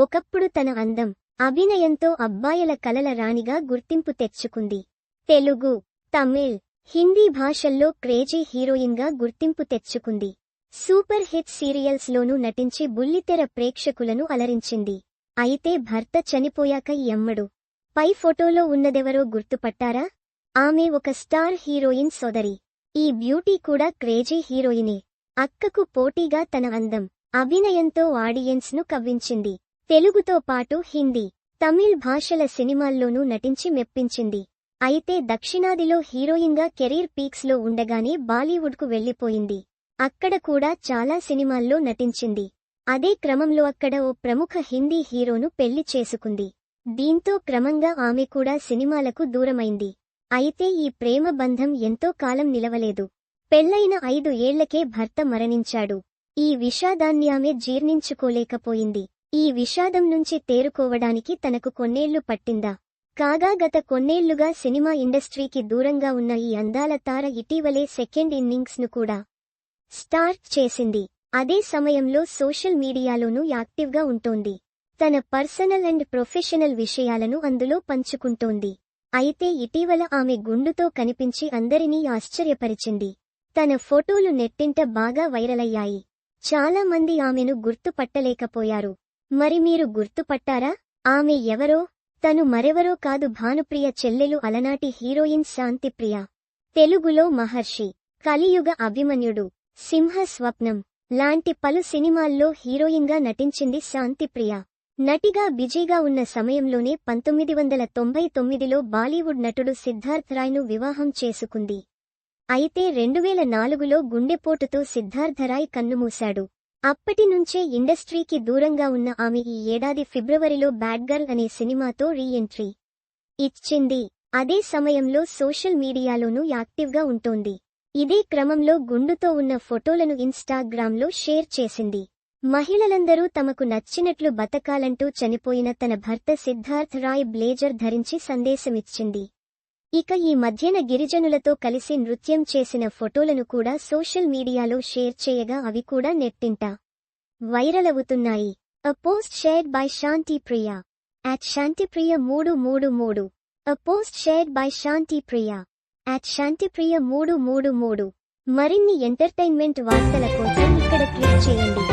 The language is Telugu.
ఒకప్పుడు తన అందం, అభినయంతో అబ్బాయిల కలల రాణిగా గుర్తింపు తెచ్చుకుంది. తెలుగు, తమిళ్, హిందీ భాషల్లో క్రేజీ హీరోయిన్గా గుర్తింపు తెచ్చుకుంది. సూపర్ హిట్ సీరియల్స్లోనూ నటించి బుల్లితెర ప్రేక్షకులను అలరించింది. అయితే భర్త చనిపోయాక ఈ అమ్మడు పై ఫోటోలో ఉన్నదెవరో గుర్తుపట్టారా? ఆమె ఒక స్టార్ హీరోయిన్ సోదరి. ఈ బ్యూటీ కూడా క్రేజీ హీరోయినే. అక్కకు పోటీగా తన అందం, అభినయంతో ఆడియన్స్ను కవ్వించింది. తెలుగుతో పాటు హిందీ, తమిళ్ భాషల సినిమాల్లోనూ నటించి మెప్పించింది. అయితే దక్షిణాదిలో హీరోయిన్గా కెరీర్ పీక్స్లో ఉండగానే బాలీవుడ్కు వెళ్లిపోయింది. అక్కడ కూడా చాలా సినిమాల్లో నటించింది. అదే క్రమంలో అక్కడ ఓ ప్రముఖ హిందీ హీరోను పెళ్లి చేసుకుంది. దీంతో క్రమంగా ఆమె కూడా సినిమాలకు దూరమైంది. అయితే ఈ ప్రేమ బంధం ఎంతో కాలం నిలవలేదు. పెళ్లైన 5 ఏళ్లకే భర్త మరణించాడు. ఈ విషాదాన్ని ఆమె జీర్ణించుకోలేకపోయింది. ఈ విషాదం నుంచి తేరుకోవడానికి తనకు కొన్నేళ్లు పట్టిందా? కాగా గత కొన్నేళ్లుగా సినిమా ఇండస్ట్రీకి దూరంగా ఉన్న ఈ అందాల తార ఇటీవలే సెకండ్ ఇన్నింగ్స్ను కూడా స్టార్ట్ చేసింది. అదే సమయంలో సోషల్ మీడియాలోనూ యాక్టివ్గా ఉంటోంది. తన పర్సనల్ అండ్ ప్రొఫెషనల్ విషయాలను అందులో పంచుకుంటోంది. అయితే ఇటీవల ఆమె గుండుతో కనిపించి అందరినీ ఆశ్చర్యపరిచింది. తన ఫోటోలు నెట్టింట బాగా వైరలయ్యాయి. చాలా మంది ఆమెను గుర్తుపట్టలేకపోయారు. మరి మీరు గుర్తుపట్టారా? ఆమె ఎవరో? తను మరెవరో కాదు, భానుప్రియ చెల్లెలు, అలనాటి హీరోయిన్ శాంతిప్రియ. తెలుగులో మహర్షి, కలియుగ అభిమన్యుడు, సింహ స్వప్నం లాంటి పలు సినిమాల్లో హీరోయిన్గా నటించింది శాంతిప్రియ. నటిగా బిజీగా ఉన్న సమయంలోనే 1999లో బాలీవుడ్ నటుడు సిద్ధార్థ్ రాయ్ను వివాహం చేసుకుంది. అయితే 2004లో గుండెపోటుతో సిద్ధార్థ రాయ్ కన్నుమూశాడు. అప్పటి నుంచే ఇండస్ట్రీకి దూరంగా ఉన్న ఆమె ఈ ఏడాది ఫిబ్రవరిలో బ్యాడ్ గర్ల్ అనే సినిమాతో రీ ఎంట్రీ ఇచ్చింది. అదే సమయంలో సోషల్ మీడియాలోనూ యాక్టివ్గా ఉంటోంది. ఇదే క్రమంలో గుండుతో ఉన్న ఫోటోలను ఇన్స్టాగ్రామ్లో షేర్ చేసింది. మహిళలందరూ తమకు నచ్చినట్లు బతకాలంటూ చనిపోయిన తన భర్త సిద్ధార్థ్ రాయ్ బ్లేజర్ ధరించి సందేశమిచ్చింది. ఇక ఈ మధ్యన గిరిజనులతో కలిసి నృత్యం చేసిన ఫోటోలను కూడా సోషల్ మీడియాలో షేర్ చేయగా అవి కూడా నెట్టింట వైరల్ అవుతున్నాయి. A post shared by Shantipriya @Shantipriya333. A post shared by Shantipriya @Shantipriya333. మరిన్ని ఎంటర్టైన్మెంట్ వార్తల కోసం ఇక్కడ క్లిక్ చేయండి.